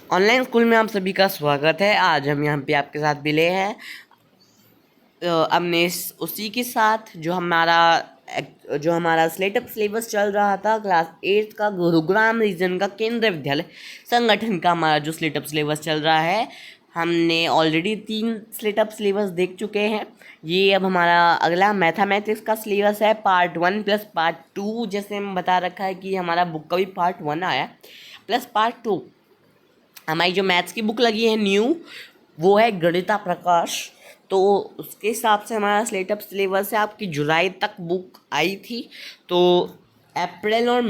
Online school में आप सभी का स्वागत है। आज हम यहाँ पे आपके साथ मिले हैं हमने उसी के साथ जो हमारा स्लेटअप सिलेबस चल रहा था क्लास 8 का गुरुग्राम रीजन का केंद्रीय विद्यालय संगठन का हमारा जो स्लेटअप सिलेबस चल रहा है। हमने ऑलरेडी 3 स्लेटअप सिलेबस देख चुके हैं। ये अब हमारा अगला मैथमेटिक्स का सिलेबस है, पार्ट 1 प्लस पार्ट 2। जैसे हम बता रखा है कि हमारा बुक का भी पार्ट 1 आया प्लस पार्ट 2। हमारी जो मैथ्स की बुक लगी है न्यू, वो है गणिता प्रकाश। तो उसके हिसाब से हमारा स्लेटअप सिलेबस है। आपकी जुलाई तक बुक आई थी, तो अप्रैल और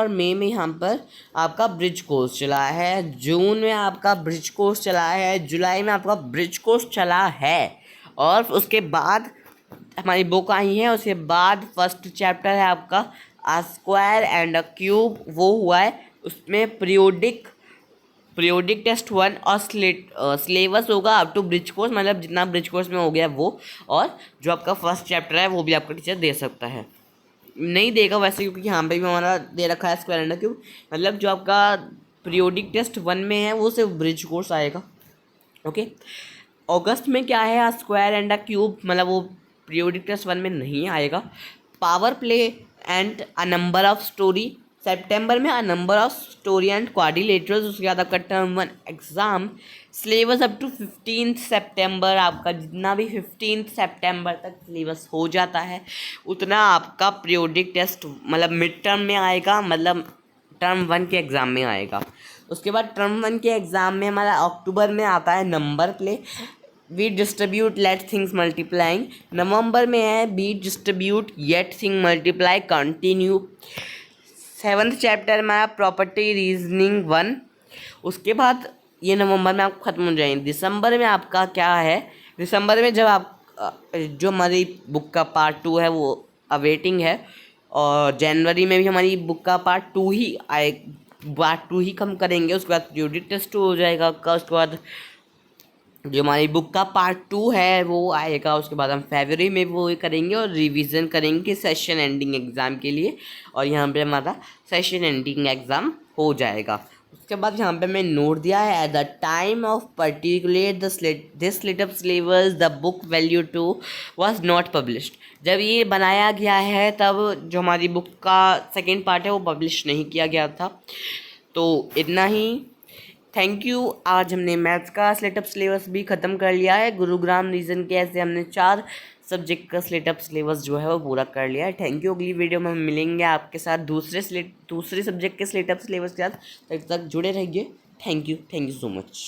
मई में यहाँ पर आपका ब्रिज कोर्स चला है, जून में आपका ब्रिज कोर्स चला है, जुलाई में आपका ब्रिज कोर्स चला है। और उसके बाद हमारी बुक आई है, उसके बाद फर्स्ट चैप्टर है आपका a square and a cube, वो हुआ है। उसमें पीरियोडिक टेस्ट 1 और सिलेबस होगा अप टू ब्रिज कोर्स, मतलब जितना ब्रिज कोर्स में हो गया वो। और जो आपका फर्स्ट चैप्टर है वो भी आपका टीचर दे सकता है, नहीं देगा वैसे, क्योंकि यहाँ पे भी हमारा दे रखा है स्क्वायर एंड क्यूब। मतलब जो आपका पीरियोडिक टेस्ट 1 में है वो सिर्फ ब्रिज कोर्स आएगा। ओके, अगस्त में क्या है स्क्वायर एंड क्यूब, मतलब वो पीरियोडिक टेस्ट 1 में नहीं आएगा। Power play and a number of story, सितंबर में a number of story and quadrilaterals. उसके बाद आपका term 1 exam syllabus up to 15 सितंबर। आपका जितना भी 15 सितंबर तक सिलेबस हो जाता है उतना आपका पीरियोडिक टेस्ट मतलब मिड टर्म में आएगा, मतलब टर्म 1 के एग्ज़ाम में आएगा। उसके बाद टर्म 1 के एग्ज़ाम में हमारा अक्टूबर में आता है number play, we distribute let things multiplying. नवंबर में है be distribute yet thing multiply continue. 7th chapter में प्रॉपर्टी रीजनिंग 1। उसके बाद ये नवंबर में आपको ख़त्म हो जाएंगे। दिसंबर में आपका क्या है, दिसंबर में जब आप जो हमारी बुक का पार्ट 2 है वो अवेटिंग है, और जनवरी में भी हमारी बुक का पार्ट 2 ही आए, पार्ट 2 ही कम करेंगे। उसके बाद पीरियोडिक टेस्ट हो जाएगा का, उसके बाद जो हमारी बुक का पार्ट 2 है वो आएगा। उसके बाद हम फरवरी में वो करेंगे और रिवीजन करेंगे सेशन एंडिंग एग्ज़ाम के लिए, और यहाँ पे हमारा सेशन एंडिंग एग्ज़ाम हो जाएगा। उसके बाद यहाँ पे मैं नोट दिया है, at the time of particular this slate up syllabus the book value 2 was not published. जब ये बनाया गया है तब जो हमारी बुक का सेकेंड पार्ट है वो पब्लिश नहीं किया गया था। तो इतना ही, थैंक यू। आज हमने मैथ्स का स्लेटअप सिलेबस भी ख़त्म कर लिया है। गुरुग्राम रीजन के ऐसे हमने 4 सब्जेक्ट का स्लेटअप सिलेबस जो है वो पूरा कर लिया है। Thank you. अगली वीडियो में हम मिलेंगे आपके साथ दूसरे सब्जेक्ट के स्लेटअप सिलेबस के साथ। तब तक जुड़े रहिए। Thank you so much.